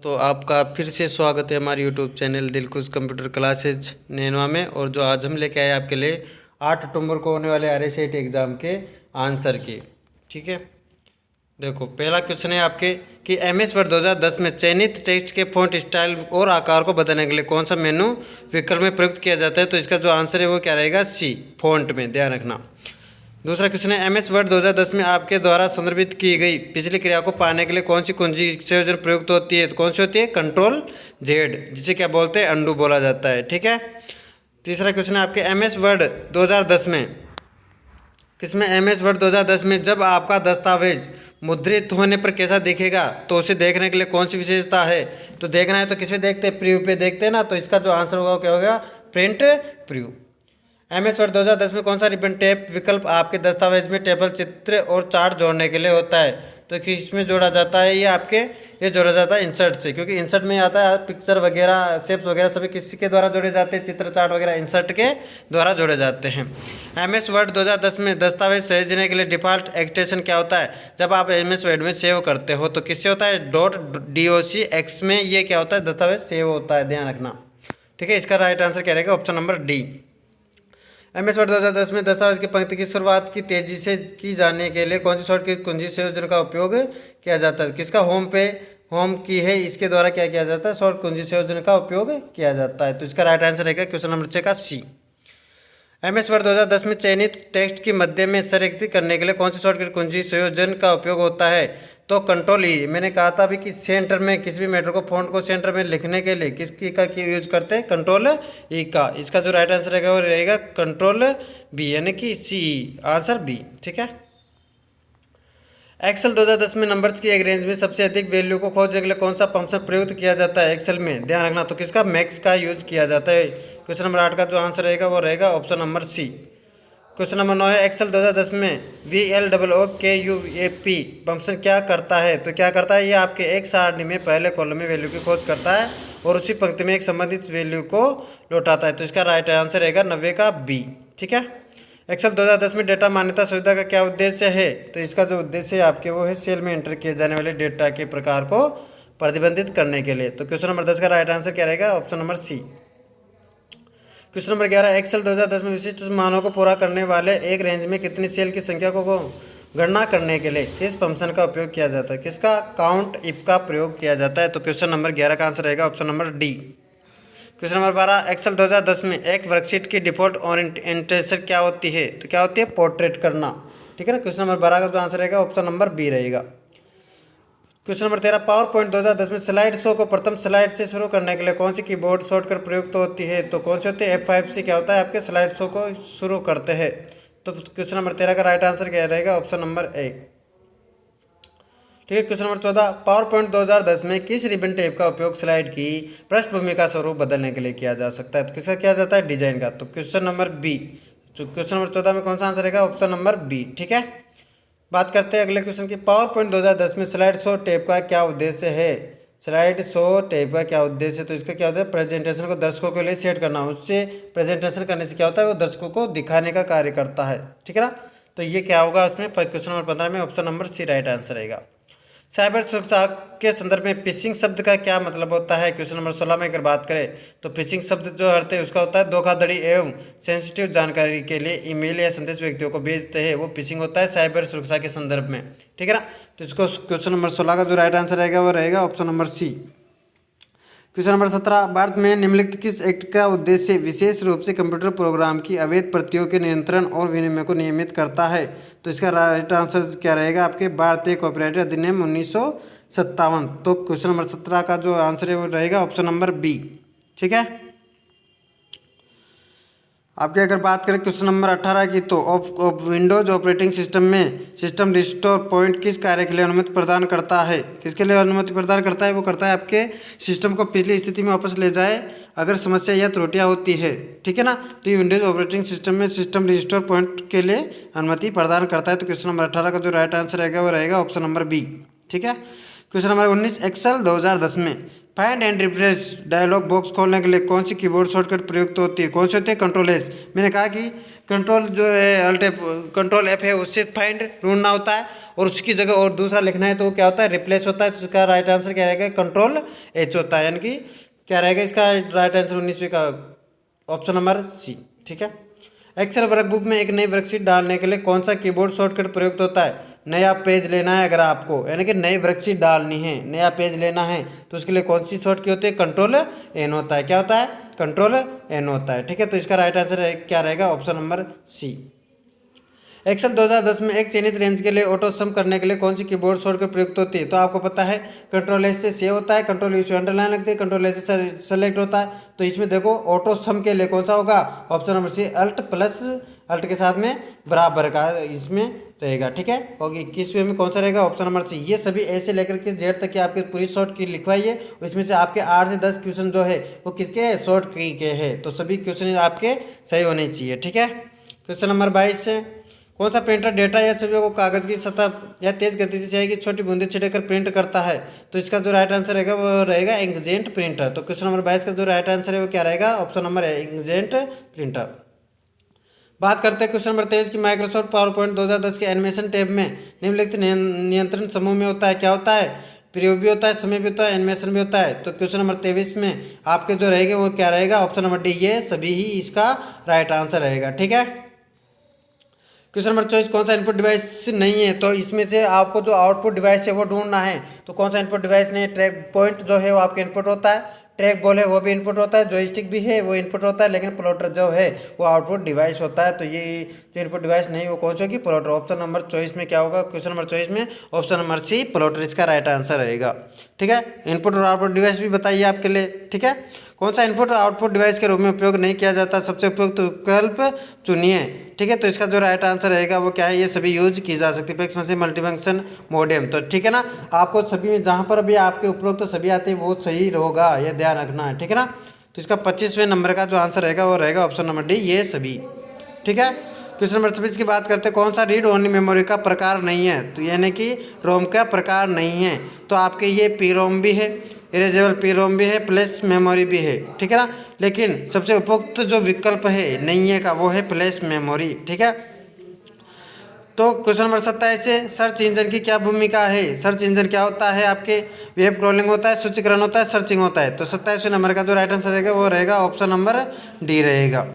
तो आपका फिर से स्वागत है हमारे YouTube channel Dilkhush computer classes Nainwa में। और जो आज हम लेके आए आपके लिए 8 अक्टूबर को होने वाले RSAT एग्ज़ाम के आंसर की। ठीक है, देखो पहला क्वेश्चन है आपके कि MS वर्ड 2010 में चयनित टेक्स्ट के फॉन्ट स्टाइल और आकार को बदलने के लिए कौन सा मेनू विकल्प में प्रयुक्त किया जाता है। तो इसका जो आंसर है वो क्या रहेगा, सी, फॉन्ट में, ध्यान रखना। दूसरा क्वेश्चन है MS वर्ड 2010 में आपके द्वारा संदर्भित की गई पिछली क्रिया को पाने के लिए कौन सी कुंजी संयोजन प्रयुक्त होती है। तो कौन सी होती है, कंट्रोल Z, जिसे क्या बोलते हैं, अंडू बोला जाता है। ठीक है। तीसरा क्वेश्चन है आपके MS वर्ड 2010 में, किसमें, MS वर्ड 2010 में जब आपका दस्तावेज मुद्रित होने पर कैसा दिखेगा, तो उसे देखने के लिए कौन सी विशेषता है। तो देखना है तो किस पे देखते हैं, प्रीव्यू पे देखते हैं ना। तो इसका जो आंसर होगा वो क्या होगा, प्रिंट प्रीव्यू। MS वर्ड 2010 में कौन सा रिबन टेप विकल्प आपके दस्तावेज में टेबल, चित्र और चार्ट जोड़ने के लिए होता है। तो इसमें जोड़ा जाता है ये जोड़ा जाता है इंसर्ट से, क्योंकि इंसर्ट में आता है पिक्चर वगैरह, शेप्स वगैरह सभी किसके द्वारा जोड़े जाते हैं, चित्र, चार्ट वगैरह इंसर्ट के द्वारा जोड़े जाते हैं। MS वर्ड 2010 में दस्तावेज सहेजने के लिए डिफ़ॉल्ट एक्सटेंशन क्या होता है। जब आप MS वर्ड में सेव करते हो तो किससे होता है, .docx में ये क्या होता है, दस्तावेज सेव होता है, ध्यान रखना। ठीक है, इसका राइट आंसर क्या रहेगा, option number D. MS word 2010 में दस्तावेज की पंक्ति की शुरुआत की तेजी से की जाने के लिए कौन सी शॉर्ट की कुंजी संयोजन का उपयोग किया जाता है। किसका, होम की है, इसके द्वारा क्या किया जाता है, शॉर्ट कुंजी संयोजन का उपयोग किया जाता है। तो इसका राइट आंसर रहेगा क्वेश्चन नंबर 6 का सी। MS वर्ड 2010 में चयनित टेक्स्ट की मध्य में संरेखित करने के लिए कौन सी शॉर्टकट कुंजी संयोजन का उपयोग होता है। तो कंट्रोल ई। मैंने कहा था अभी कि सेंटर में किसी भी मैटर को, फॉन्ट को सेंटर में लिखने के लिए किसकी का यूज करते हैं, कंट्रोल ई का। इसका जो राइट आंसर रहेगा वो रहेगा कंट्रोल बी, यानी कि सी, आंसर बी। ठीक है। एक्सेल 2010 में नंबर्स की एक रेंज में सबसे अधिक वैल्यू को खोजने के लिए कौन सा फंक्शन प्रयुक्त किया जाता है एक्सेल में, ध्यान रखना। तो किसका, मैक्स का यूज किया जाता है। क्वेश्चन नंबर 8 का जो आंसर रहेगा वो रहेगा option number C. Question number 9 है एक्सेल 2010 में VLOOKUP फंक्शन क्या करता है। तो क्या करता है, ये आपके एक सारणी में पहले कॉलम में वैल्यू की खोज करता है और उसी पंक्ति में एक संबंधित वैल्यू को लौटाता है। तो इसका राइट आंसर रहेगा 90 का बी। ठीक है। एक्सेल 2010 में डेटा मान्यता सुविधा का क्या उद्देश्य है। तो इसका जो उद्देश्य है आपके वो है सेल में एंटर किए जाने वाले डेटा के प्रकार को प्रतिबंधित करने के लिए। तो क्वेश्चन नंबर 10 का राइट आंसर क्या रहेगा, option number C. Question number 11 Excel 2010 में विशिष्ट मानों को पूरा करने वाले एक रेंज में कितनी सेल की संख्या को गणना करने के लिए किस फंक्शन का उपयोग किया जाता है। किसका, काउंट इफ का प्रयोग किया जाता है। तो क्वेश्चन नंबर 11 का आंसर रहेगा option number D. Question number 12 Excel 2010 में एक वर्कशीट की डिफॉल्ट ओरिएंटेशन क्या होती है। तो क्या होती है, पोर्ट्रेट करना। ठीक है ना। क्वेश्चन नंबर 12 का जो आंसर रहेगा ऑप्शन नंबर बी रहेगा। क्वेश्चन नंबर 13 पावर पॉइंट 2010 में स्लाइड शो को प्रथम स्लाइड से शुरू करने के लिए कौन सी कीबोर्ड शॉर्टकट प्रयुक्त होती है। तो कौन सी होती है, F5 से क्या होता है, आपके स्लाइड शो को शुरू करते हैं। तो क्वेश्चन नंबर 13 का राइट आंसर क्या रहेगा, ऑप्शन नंबर ए। ठीक है। क्वेश्चन नंबर 14 पावर पॉइंट 2010 में किस रिबन टेप का उपयोग स्लाइड की पृष्ठभूमि का स्वरूप बदलने के लिए किया जा सकता है। तो किसका किया जाता है, डिजाइन का। तो question number B, question number 14 में कौन सा आंसर रहेगा, ऑप्शन नंबर बी। ठीक है। बात करते हैं अगले क्वेश्चन की। पावर पॉइंट 2010 में स्लाइड शो टेप का क्या उद्देश्य है। स्लाइड शो टेप का क्या उद्देश्य है। तो इसका क्या होता है, प्रेजेंटेशन को दर्शकों के लिए सेट करना। उससे प्रेजेंटेशन करने से क्या होता है, वो दर्शकों को दिखाने का कार्य करता है। ठीक है ना। तो ये क्या होगा उसमें, क्वेश्चन नंबर 15 में option number C right answer रहेगा। साइबर सुरक्षा के संदर्भ में फिशिंग शब्द का क्या मतलब होता है। क्वेश्चन नंबर 16 में अगर बात करें तो फिशिंग शब्द जो अर्थ है उसका होता है धोखाधड़ी एवं सेंसिटिव जानकारी के लिए ईमेल या संदेश व्यक्तियों को भेजते हैं, वो फिशिंग होता है साइबर सुरक्षा के संदर्भ में। ठीक है ना। तो इसको क्वेश्चन नंबर 16 का जो राइट आंसर रहेगा वो रहेगा option number C. Question number 17 भारत में निम्नलिखित किस एक्ट का उद्देश्य विशेष रूप से कंप्यूटर प्रोग्राम की अवैध प्रतियों के नियंत्रण और विनिमय को नियमित करता है। तो इसका राइट आंसर क्या रहेगा, आपके भारतीय कॉपीराइट अधिनियम 1957। तो क्वेश्चन नंबर 17 का जो आंसर है वो रहेगा ऑप्शन नंबर बी। ठीक है। आपके अगर बात करें क्वेश्चन नंबर 18 की, तो विंडोज ऑपरेटिंग सिस्टम में सिस्टम रिस्टोर पॉइंट किस कार्य के लिए अनुमति प्रदान करता है। किसके लिए अनुमति प्रदान करता है, वो करता है आपके सिस्टम को पिछली स्थिति में वापस ले जाए अगर समस्या या त्रुटियां होती है। ठीक है ना। तो ये विंडोज ऑपरेटिंग सिस्टम में सिस्टम रिस्टोर पॉइंट के लिए अनुमति प्रदान करता है। तो क्वेश्चन नंबर 18 का जो राइट आंसर रहेगा वो रहेगा ऑप्शन नंबर बी। ठीक है। क्वेश्चन नंबर 19 एक्सेल 2010 में find and replace dialog box खोलने के लिए कौन सी कीबोर्ड शॉर्टकट प्रयुक्त होती है। कौन सी होती है, कंट्रोल एस। मैंने कहा कि कंट्रोल जो है अल्ट कंट्रोल F है उससे फाइंड ढूंढना होता है और उसकी जगह और दूसरा लिखना है तो क्या होता है रिप्लेस होता है। तो इसका राइट आंसर क्या रहेगा कंट्रोल H होता है, यानी कि क्या रहेगा इसका राइट आंसर 19वीं का ऑप्शन नंबर सी। ठीक है। एक्सेल वर्कबुक में एक नई वर्कशीट डालने के लिए कौन सा कीबोर्ड शॉर्टकट प्रयुक्त होता है? नया पेज लेना है अगर आपको, यानी कि नई वर्कशीट डालनी है, नया पेज लेना है तो उसके लिए कौन सी शॉर्ट की होती है? कंट्रोल N होता है। क्या होता है? कंट्रोल N होता है। ठीक है। तो इसका राइट आंसर क्या रहेगा? ऑप्शन नंबर सी। एक्सेल 2010 में एक चयनित रेंज के लिए ऑटो सम करने के लिए कौन सी कीबोर्ड शॉर्टकट प्रयुक्त होती है? तो आपको पता है कंट्रोल एस से सेव होता है, कंट्रोल यू से अंडरलाइन लगती है, कंट्रोल एस से सेलेक्ट होता है। तो इसमें देखो ऑटो सम के लिए कौन सा होगा? Option number C Alt plus Alt के साथ में बराबर का इसमें रहेगा। ठीक है। और 21वें में कौन सा रहेगा? Option number C. ये सभी ऐसे लेकर के जेड तक की आपकी पूरी शॉर्ट की लिखवाई है। इसमें से आपके 8 से 10 क्वेश्चन जो है वो किसके है? शॉर्ट की के है। तो सभी क्वेश्चन आपके सही होने चाहिए। ठीक है। क्वेश्चन नंबर 22 से कौन सा प्रिंटर डेटा या छवियों को कागज की सतह या तेज गति से स्याही की छोटी बूंदें छिड़कर प्रिंट करता है? तो इसका जो राइट आंसर रहेगा वो रहेगा इंकजेट प्रिंटर। तो क्वेश्चन नंबर 22 का जो राइट आंसर है वो क्या रहेगा? ऑप्शन नंबर है इंकजेट प्रिंटर। बात करते हैं क्वेश्चन नंबर 23 की माइक्रोसॉफ्ट पावर पॉइंट 2010 के एनिमेशन टैब में निम्नलिखित नियंत्रण समूह में होता है। क्या होता है? प्रीव्यू भी होता है, समय भी होता है, एनिमेशन भी होता है। तो क्वेश्चन नंबर 23 में आपके जो रहेगा वो क्या रहेगा? ऑप्शन नंबर डी, ये सभी ही इसका राइट आंसर रहेगा। ठीक है। क्वेश्चन नंबर 24 कौन सा इनपुट डिवाइस नहीं है? तो इसमें से आपको जो आउटपुट डिवाइस है वो ढूंढना है। तो कौन सा इनपुट डिवाइस नहीं है? ट्रैक पॉइंट जो है वो आपका इनपुट होता है, ट्रैक बॉल है वो भी इनपुट होता है, जॉयस्टिक भी है वो इनपुट होता है, लेकिन प्लॉटर जो है वो आउटपुट डिवाइस होता है। तो ये जो इनपुट डिवाइस नहीं वो कौन सी होगी? प्लॉटर। ऑप्शन नंबर 24 में क्या होगा? क्वेश्चन नंबर 24 में ऑप्शन नंबर सी प्लॉटर इसका राइट आंसर रहेगा। ठीक है। इनपुट और आउटपुट डिवाइस भी बताइए आपके लिए। ठीक है। कौन सा इनपुट और आउटपुट डिवाइस के रूप में उपयोग नहीं किया जाता? सबसे उपयुक्त विकल्प चुनिए। ठीक है। तो इसका जो राइट आंसर रहेगा वो क्या है? ये सभी यूज की जा सकती है, फैक्स मशीन, मल्टीफंक्शन, मॉडेम। तो ठीक है ना, आपको सभी में जहाँ पर भी आपके उपरोक्त सभी आते हैं वो सही होगा, ये ध्यान रखना है। ठीक है ना। तो इसका 25वें नंबर का जो आंसर रहेगा वो रहेगा ऑप्शन नंबर डी, ये सभी। ठीक है। क्वेश्चन नंबर 26 की बात करते हैं कौन सा रीड ओनली मेमोरी का प्रकार नहीं है? तो यानी कि रोम का प्रकार नहीं है। तो आपके ये पी रोम भी है, इरेजेबल पी रोम भी है, फ्लैश मेमोरी भी है। ठीक है ना। लेकिन सबसे उपयुक्त जो विकल्प है नहीं है का वो है फ्लैश मेमोरी। ठीक है। तो क्वेश्चन नंबर 27 से सर्च इंजन की क्या भूमिका है? सर्च इंजन क्या होता है? आपके वेब क्रॉलिंग होता है, सूचीकरण होता है, सर्चिंग होता है। तो 27वें नंबर का जो राइट आंसर रहेगा वो रहेगा ऑप्शन नंबर डी रहेगा।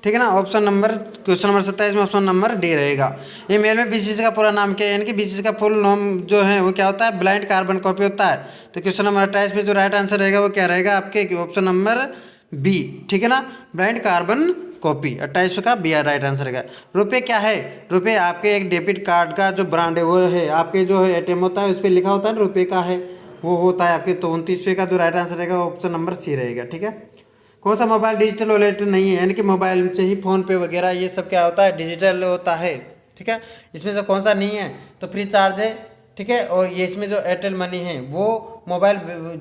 ठीक है ना। ऑप्शन नंबर क्वेश्चन नंबर 27 में ऑप्शन नंबर डी रहेगा। ईमेल में बीसीसी का पूरा नाम क्या है? यानी कि बीसीसी का फुल नाम जो है वो क्या होता है? ब्लाइंड कार्बन कॉपी होता है। तो क्वेश्चन नंबर 28 में जो राइट आंसर रहेगा वो क्या रहेगा? आपके ऑप्शन नंबर बी। ठीक है ना, ब्लाइंड कार्बन कॉपी। 28 का बी राइट आंसर रहेगा। रुपये क्या है? रुपये आपके एक डेबिट कार्ड का जो ब्रांड है वो है, आपके जो है एटीएम होता है उस पर लिखा होता है ना रुपये का है, वो होता है आपके। तो 29वें का जो राइट आंसर रहेगा ऑप्शन नंबर सी रहेगा। ठीक है। कौन सा मोबाइल डिजिटल वॉलेट नहीं है? यानी कि मोबाइल से ही फ़ोन पे वगैरह ये सब क्या होता है? डिजिटल होता है। ठीक है। इसमें से कौन सा नहीं है? तो फ्री चार्ज है। ठीक है। और ये इसमें जो एयरटेल मनी है वो मोबाइल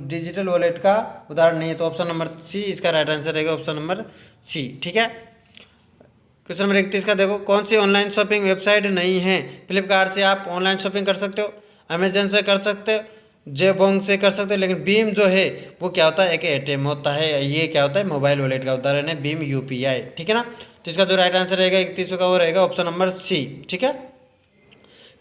डिजिटल वॉलेट का उदाहरण नहीं है। तो ऑप्शन नंबर सी इसका राइट आंसर रहेगा, ऑप्शन नंबर सी। ठीक है। क्वेश्चन नंबर 31 का देखो, कौन सी ऑनलाइन शॉपिंग वेबसाइट नहीं है? फ्लिपकार्ट से आप ऑनलाइन शॉपिंग कर सकते हो, अमेजन से कर सकते हो, जेबोंग से कर सकते हो, लेकिन भीम जो है वो क्या होता है? एक एटीएम होता है। ये क्या होता है? मोबाइल वॉलेट का उदाहरण है भीम यूपीआई। ठीक है ना। तो इसका जो राइट आंसर रहेगा 31 का वो रहेगा ऑप्शन नंबर सी। ठीक है।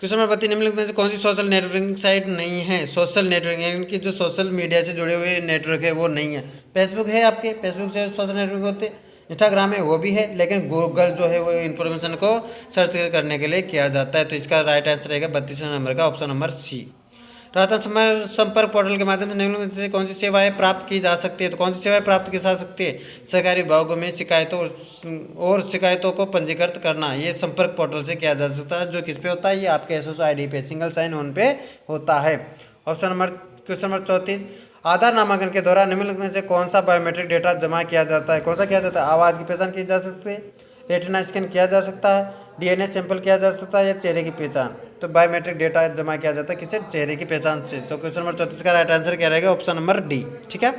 क्वेश्चन नंबर 32 निम्नलिखित में से कौन सी सोशल नेटवर्किंग साइट नहीं है? सोशल नेटवर्किंग यानी कि जो सोशल मीडिया से जुड़े हुए नेटवर्क है वो नहीं है। फेसबुक है आपके, फेसबुक से सोशल नेटवर्क होते हैं, इंस्टाग्राम है वो भी है, लेकिन गूगल जो है वो इन्फॉर्मेशन को सर्च करने के लिए किया जाता है। तो इसका राइट आंसर रहेगा 32वें नंबर का ऑप्शन नंबर सी। राजस्थान संपर्क पोर्टल के माध्यम से निम्नलिखित से कौन सी सेवाएं प्राप्त की जा सकती है? तो कौन सी सेवाएं प्राप्त की जा सकती है? सरकारी विभागों में शिकायतों को पंजीकृत करना, ये संपर्क पोर्टल से किया जा सकता है। जो किस पे होता है? ये आपके एसओ आईडी पे, सिंगल साइन ऑन पे होता है। ऑप्शन नंबर क्वेश्चन नंबर 34, आधार नामांकन के दौरान निम्नलिखित में से कौन सा बायोमेट्रिक डेटा जमा किया जाता है? कौन सा किया जाता है? आवाज़ की पहचान की जा सकती है, रेटिना स्कैन किया जा सकता है, डीएनए सैंपल किया जा सकता है, या चेहरे की पहचान। तो बायोमेट्रिक डेटा जमा किया जाता है किसे? चेहरे की पहचान से। तो क्वेश्चन नंबर 34 का राइट आंसर क्या रहेगा? Option number D. ठीक है।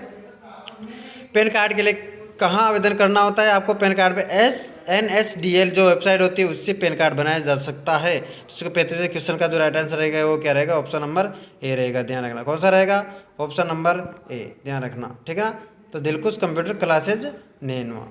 पैन कार्ड के लिए कहाँ आवेदन करना होता है? आपको पैन कार्ड पे NSDL जो वेबसाइट होती है उससे पैन कार्ड बनाया जा सकता है। तो 35वें क्वेश्चन का जो राइट आंसर रहेगा वो क्या रहेगा? ऑप्शन नंबर ए रहेगा। ध्यान रखना कौन सा रहेगा? ऑप्शन नंबर ए, ध्यान रखना। ठीक है ना। तो दिलखुश कंप्यूटर क्लासेज नैनवा।